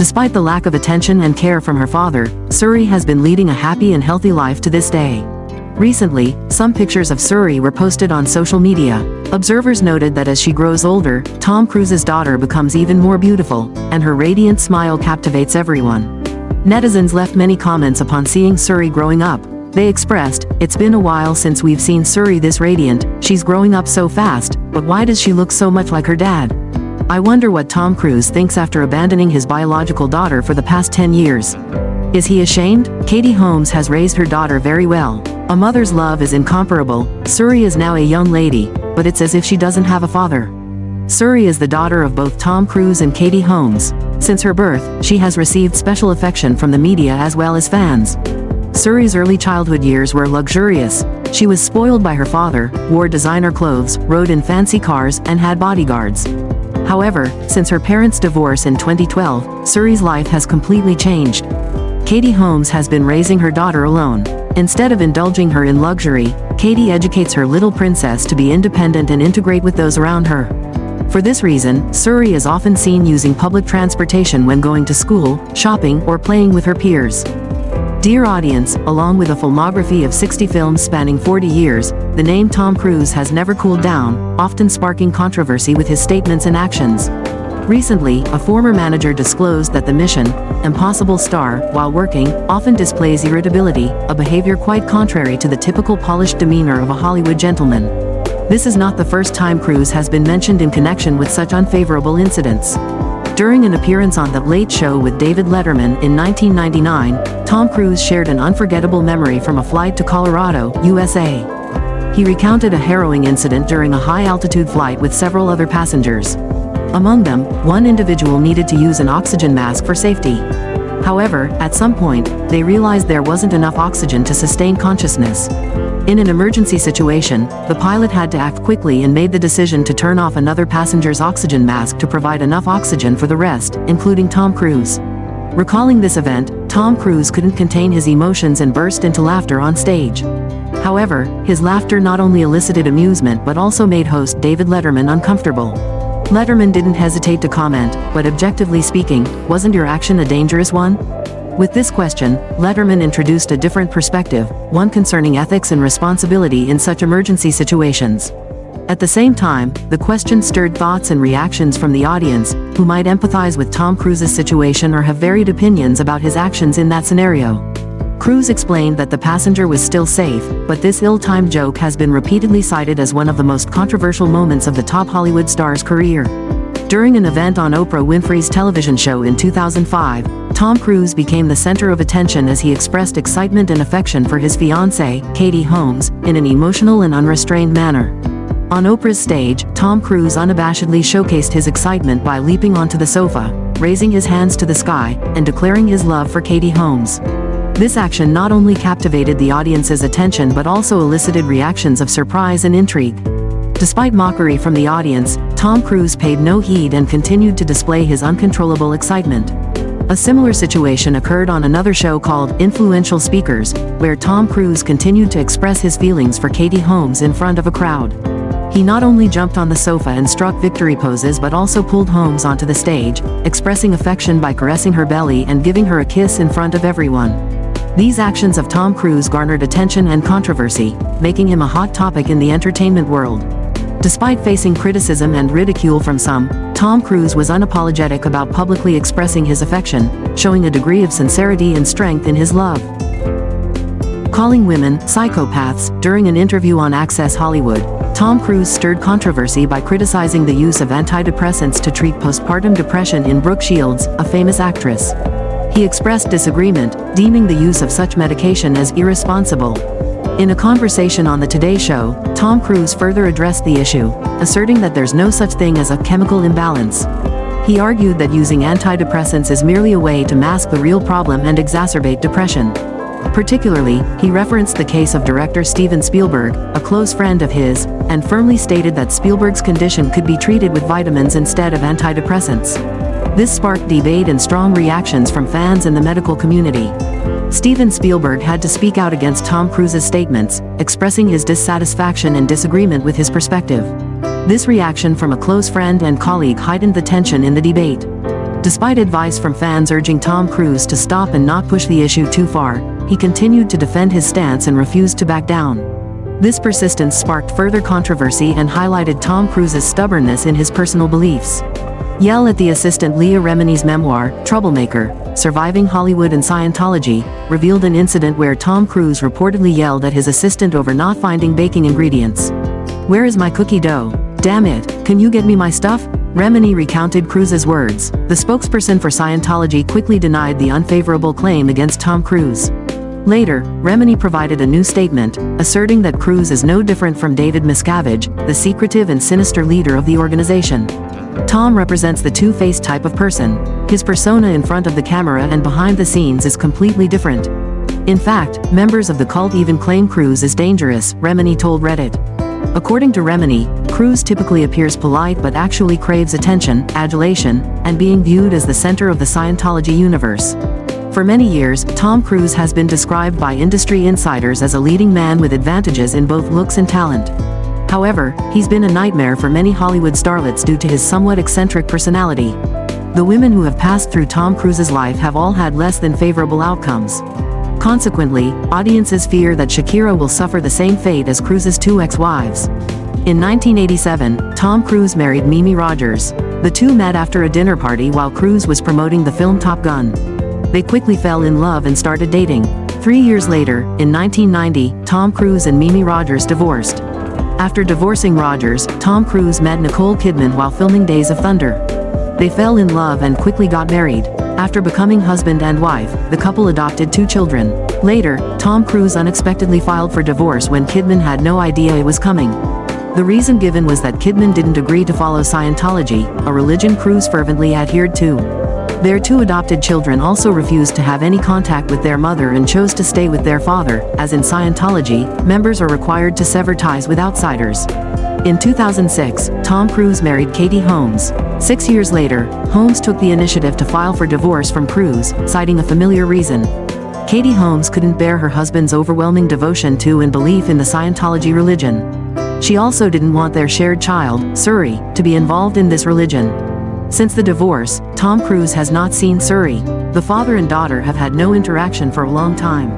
Despite the lack of attention and care from her father, Suri has been leading a happy and healthy life to this day. Recently, some pictures of Suri were posted on social media. Observers noted that as she grows older, Tom Cruise's daughter becomes even more beautiful, and her radiant smile captivates everyone. Netizens left many comments upon seeing Suri growing up. They expressed, "It's been a while since we've seen Suri this radiant, she's growing up so fast, but why does she look so much like her dad?" I wonder what Tom Cruise thinks after abandoning his biological daughter for the past 10 years. Is he ashamed? Katie Holmes has raised her daughter very well. A mother's love is incomparable. Suri is now a young lady, but it's as if she doesn't have a father. Suri is the daughter of both Tom Cruise and Katie Holmes. Since her birth, she has received special affection from the media as well as fans. Suri's early childhood years were luxurious. She was spoiled by her father, wore designer clothes, rode in fancy cars, and had bodyguards. However, since her parents' divorce in 2012, Suri's life has completely changed. Katie Holmes has been raising her daughter alone. Instead of indulging her in luxury, Katie educates her little princess to be independent and integrate with those around her. For this reason, Suri is often seen using public transportation when going to school, shopping, or playing with her peers. Dear audience, along with a filmography of 60 films spanning 40 years, the name Tom Cruise has never cooled down, often sparking controversy with his statements and actions. Recently, a former manager disclosed that the Mission Impossible star, while working, often displays irritability, a behavior quite contrary to the typical polished demeanor of a Hollywood gentleman. This is not the first time Cruise has been mentioned in connection with such unfavorable incidents. During an appearance on The Late Show with David Letterman in 1999, Tom Cruise shared an unforgettable memory from a flight to Colorado, USA. He recounted a harrowing incident during a high-altitude flight with several other passengers. Among them, one individual needed to use an oxygen mask for safety. However, at some point, they realized there wasn't enough oxygen to sustain consciousness. In an emergency situation, the pilot had to act quickly and made the decision to turn off another passenger's oxygen mask to provide enough oxygen for the rest, including Tom Cruise. Recalling this event, Tom Cruise couldn't contain his emotions and burst into laughter on stage. However, his laughter not only elicited amusement but also made host David Letterman uncomfortable. Letterman didn't hesitate to comment, "But objectively speaking, wasn't your action a dangerous one?" With this question, Letterman introduced a different perspective, one concerning ethics and responsibility in such emergency situations. At the same time, the question stirred thoughts and reactions from the audience, who might empathize with Tom Cruise's situation or have varied opinions about his actions in that scenario. Cruise explained that the passenger was still safe, but this ill-timed joke has been repeatedly cited as one of the most controversial moments of the top Hollywood star's career. During an event on Oprah Winfrey's television show in 2005, Tom Cruise became the center of attention as he expressed excitement and affection for his fiancée, Katie Holmes, in an emotional and unrestrained manner. On Oprah's stage, Tom Cruise unabashedly showcased his excitement by leaping onto the sofa, raising his hands to the sky, and declaring his love for Katie Holmes. This action not only captivated the audience's attention but also elicited reactions of surprise and intrigue. Despite mockery from the audience, Tom Cruise paid no heed and continued to display his uncontrollable excitement. A similar situation occurred on another show called Influential Speakers, where Tom Cruise continued to express his feelings for Katie Holmes in front of a crowd. He not only jumped on the sofa and struck victory poses but also pulled Holmes onto the stage, expressing affection by caressing her belly and giving her a kiss in front of everyone. These actions of Tom Cruise garnered attention and controversy, making him a hot topic in the entertainment world. Despite facing criticism and ridicule from some, Tom Cruise was unapologetic about publicly expressing his affection, showing a degree of sincerity and strength in his love. Calling women psychopaths during an interview on Access Hollywood, Tom Cruise stirred controversy by criticizing the use of antidepressants to treat postpartum depression in Brooke Shields, a famous actress. He expressed disagreement, deeming the use of such medication as irresponsible. In a conversation on The Today Show, Tom Cruise further addressed the issue, asserting that there's no such thing as a chemical imbalance. He argued that using antidepressants is merely a way to mask the real problem and exacerbate depression. Particularly, he referenced the case of director Steven Spielberg, a close friend of his, and firmly stated that Spielberg's condition could be treated with vitamins instead of antidepressants. This sparked debate and strong reactions from fans and the medical community. Steven Spielberg had to speak out against Tom Cruise's statements, expressing his dissatisfaction and disagreement with his perspective. This reaction from a close friend and colleague heightened the tension in the debate. Despite advice from fans urging Tom Cruise to stop and not push the issue too far, he continued to defend his stance and refused to back down. This persistence sparked further controversy and highlighted Tom Cruise's stubbornness in his personal beliefs. Yell at the assistant Leah Remini's memoir, Troublemaker, Surviving Hollywood and Scientology, revealed an incident where Tom Cruise reportedly yelled at his assistant over not finding baking ingredients. "Where is my cookie dough? Damn it, can you get me my stuff?" Remini recounted Cruise's words. The spokesperson for Scientology quickly denied the unfavorable claim against Tom Cruise. Later, Remini provided a new statement, asserting that Cruise is no different from David Miscavige, the secretive and sinister leader of the organization. Tom represents the two-faced type of person. His persona in front of the camera and behind the scenes is completely different. In fact, members of the cult even claim Cruise is dangerous, Remini told Reddit. According to Remini, Cruise typically appears polite but actually craves attention, adulation, and being viewed as the center of the Scientology universe. For many years, Tom Cruise has been described by industry insiders as a leading man with advantages in both looks and talent. However, he's been a nightmare for many Hollywood starlets due to his somewhat eccentric personality. The women who have passed through Tom Cruise's life have all had less than favorable outcomes. Consequently, audiences fear that Shakira will suffer the same fate as Cruise's two ex-wives. In 1987, Tom Cruise married Mimi Rogers. The two met after a dinner party while Cruise was promoting the film Top Gun. They quickly fell in love and started dating. 3 years later, in 1990, Tom Cruise and Mimi Rogers divorced. After divorcing Rogers, Tom Cruise met Nicole Kidman while filming Days of Thunder. They fell in love and quickly got married. After becoming husband and wife, the couple adopted 2 children. Later, Tom Cruise unexpectedly filed for divorce when Kidman had no idea it was coming. The reason given was that Kidman didn't agree to follow Scientology, a religion Cruise fervently adhered to. Their 2 adopted children also refused to have any contact with their mother and chose to stay with their father, as in Scientology, members are required to sever ties with outsiders. In 2006, Tom Cruise married Katie Holmes. 6 years later, Holmes took the initiative to file for divorce from Cruise, citing a familiar reason. Katie Holmes couldn't bear her husband's overwhelming devotion to and belief in the Scientology religion. She also didn't want their shared child, Suri, to be involved in this religion. Since the divorce, Tom Cruise has not seen Suri. The father and daughter have had no interaction for a long time.